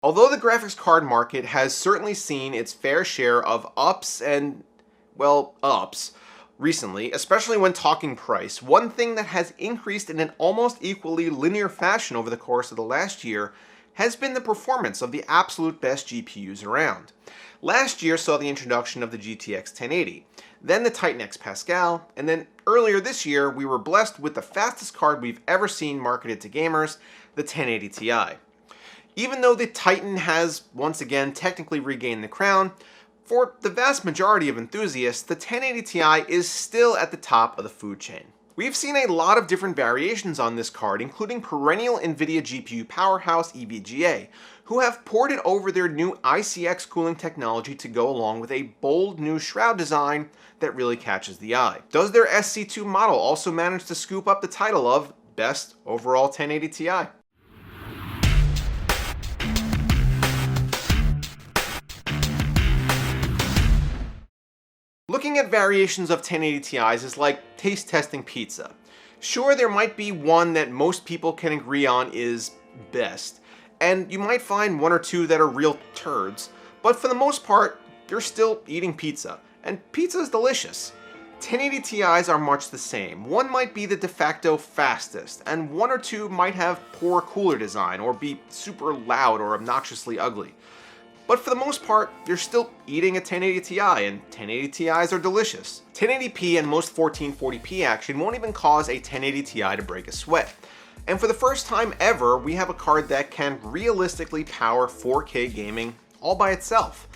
Although the graphics card market has certainly seen its fair share of ups and, well, ups recently, especially when talking price, one thing that has increased in an almost equally linear fashion over the course of the last year has been the performance of the absolute best GPUs around. Last year saw the introduction of the GTX 1080, then the Titan X Pascal, and then earlier this year we were blessed with the fastest card we've ever seen marketed to gamers, the 1080 Ti. Even though the Titan has once again technically regained the crown, for the vast majority of enthusiasts, the 1080 Ti is still at the top of the food chain. We've seen a lot of different variations on this card, including perennial NVIDIA GPU powerhouse EVGA, who have ported over their new ICX cooling technology to go along with a bold new Shroud design that really catches the eye. Does their SC2 model also manage to scoop up the title of Best Overall 1080 Ti? Looking at variations of 1080 Ti's is like taste testing pizza. Sure, there might be one that most people can agree on is best, and you might find one or two that are real turds, but for the most part, you're still eating pizza, and pizza is delicious. 1080 Ti's are much the same. One might be the de facto fastest, and one or two might have poor cooler design or be super loud or obnoxiously ugly. But for the most part, you're still eating a 1080 Ti, and 1080 Ti's are delicious. 1080p and most 1440p action won't even cause a 1080 Ti to break a sweat. And for the first time ever, we have a card that can realistically power 4K gaming all by itself.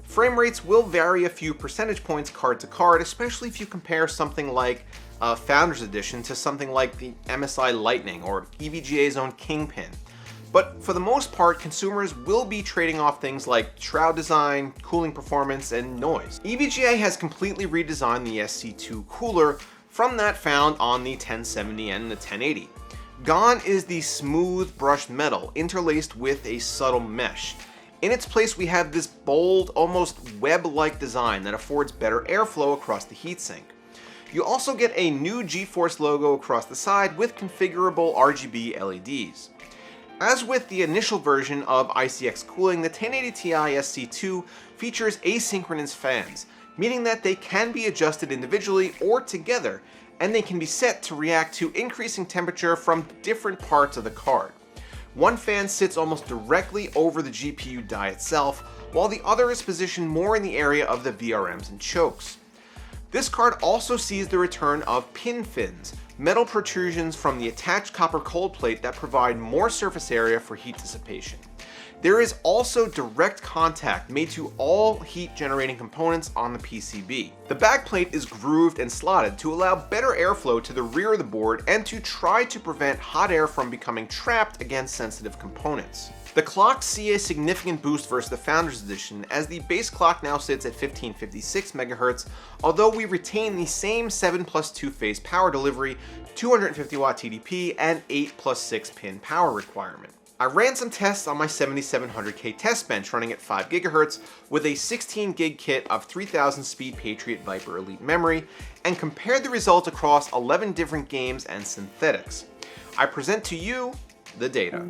Frame rates will vary a few percentage points card to card, especially if you compare something like Founders Edition to something like the MSI Lightning or EVGA's own Kingpin. But for the most part, consumers will be trading off things like Shroud design, cooling performance, and noise. EVGA has completely redesigned the SC2 cooler from that found on the 1070 and the 1080. Gone is the smooth brushed metal interlaced with a subtle mesh. In its place, we have this bold, almost web-like design that affords better airflow across the heatsink. You also get a new GeForce logo across the side with configurable RGB LEDs. As with the initial version of ICX cooling, the 1080 Ti SC2 features asynchronous fans, meaning that they can be adjusted individually or together, and they can be set to react to increasing temperature from different parts of the card. One fan sits almost directly over the GPU die itself, while the other is positioned more in the area of the VRMs and chokes. This card also sees the return of pin fins, metal protrusions from the attached copper cold plate that provide more surface area for heat dissipation. There is also direct contact made to all heat generating components on the PCB. The backplate is grooved and slotted to allow better airflow to the rear of the board and to try to prevent hot air from becoming trapped against sensitive components. The clocks see a significant boost versus the Founders Edition, as the base clock now sits at 1556 MHz, although we retain the same 7+2 phase power delivery, 250 watt TDP, and 8+6 pin power requirement. I ran some tests on my 7700K test bench running at 5 GHz with a 16 gig kit of 3000 speed Patriot Viper Elite memory, and compared the results across 11 different games and synthetics. I present to you the data.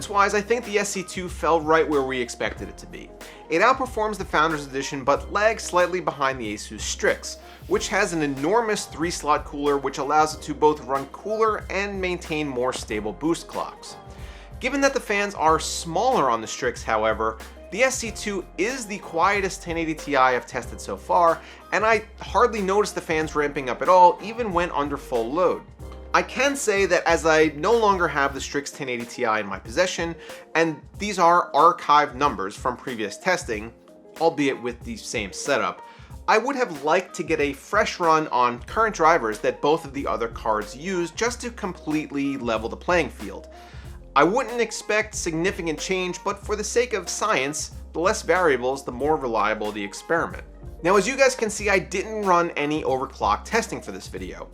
Performance-wise, I think the SC2 fell right where we expected it to be. It outperforms the Founders Edition, but lags slightly behind the Asus Strix, which has an enormous 3-slot cooler which allows it to both run cooler and maintain more stable boost clocks. Given that the fans are smaller on the Strix, however, the SC2 is the quietest 1080 Ti I've tested so far, and I hardly noticed the fans ramping up at all, even when under full load. I can say that as I no longer have the Strix 1080 Ti in my possession, and these are archived numbers from previous testing, albeit with the same setup, I would have liked to get a fresh run on current drivers that both of the other cards use just to completely level the playing field. I wouldn't expect significant change, but for the sake of science, the less variables, the more reliable the experiment. Now, as you guys can see, I didn't run any overclock testing for this video.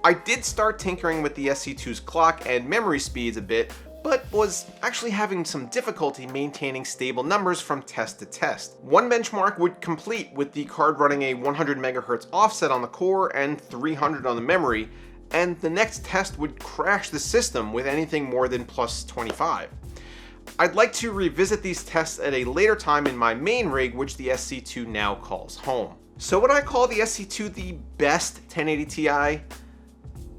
I did start tinkering with the SC2's clock and memory speeds a bit, but was actually having some difficulty maintaining stable numbers from test to test. One benchmark would complete with the card running a 100 MHz offset on the core and 300 on the memory, and the next test would crash the system with anything more than plus 25. I'd like to revisit these tests at a later time in my main rig, which the SC2 now calls home. So would I call the SC2 the best 1080 Ti?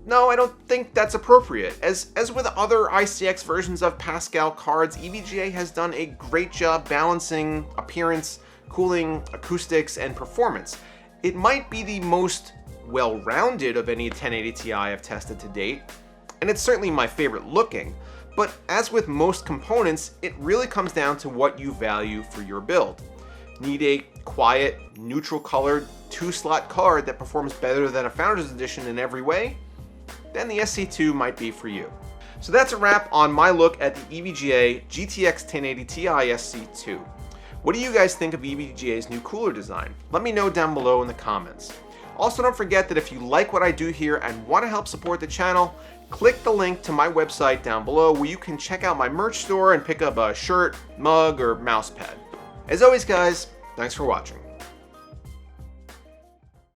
No, I don't think that's appropriate. As with other ICX versions of Pascal cards, EVGA has done a great job balancing appearance, cooling, acoustics, and performance. It might be the most well-rounded of any 1080 Ti I've tested to date, and it's certainly my favorite looking, but as with most components, it really comes down to what you value for your build. Need a quiet, neutral-colored, 2-slot card that performs better than a Founders Edition in every way? Then the SC2 might be for you. So that's a wrap on my look at the EVGA GTX 1080 Ti SC2. What do you guys think of EVGA's new cooler design? Let me know down below in the comments. Also, don't forget that if you like what I do here and want to help support the channel, click the link to my website down below where you can check out my merch store and pick up a shirt, mug, or mousepad. As always guys, thanks for watching.